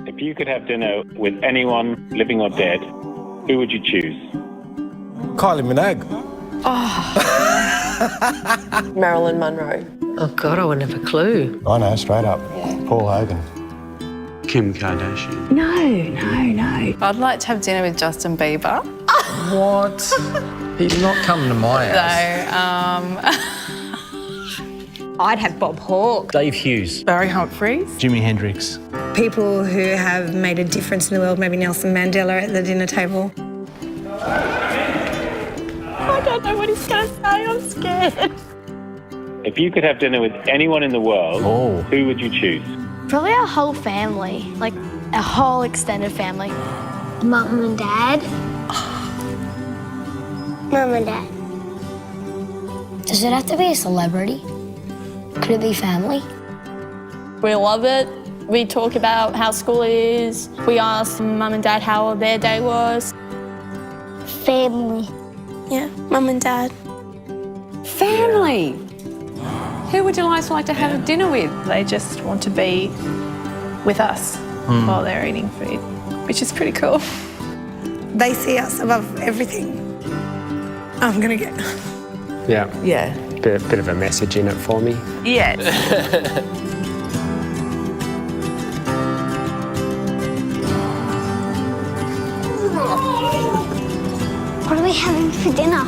If you could have dinner with anyone, living or dead, who would you choose? Kylie Minogue. Marilyn Monroe. Oh, God, I wouldn't have a clue. I know, straight up. Paul Hogan. Kim Kardashian. No. I'd like to have dinner with Justin Bieber. What? He's not coming to my house. I'd have Bob Hawke. Dave Hughes. Barry Humphries. Jimi Hendrix. People who have made a difference in the world, maybe Nelson Mandela at the dinner table. I don't know what he's going to say. I'm scared. If you could have dinner with anyone in the world, who would you choose? Probably our whole family, like a whole extended family. Mum and Dad. Mum and Dad. Does it have to be a celebrity? Could it be family? We love it. We talk about how school is. We ask Mum and Dad how their day was. Family. Yeah, Mum and Dad. Family. Who would you like to have a dinner with? They just want to be with us while they're eating food, which is pretty cool. They see us above everything. I'm going to get... Yeah. Yeah. Bit of a message in it for me. Yes. What are we having for dinner?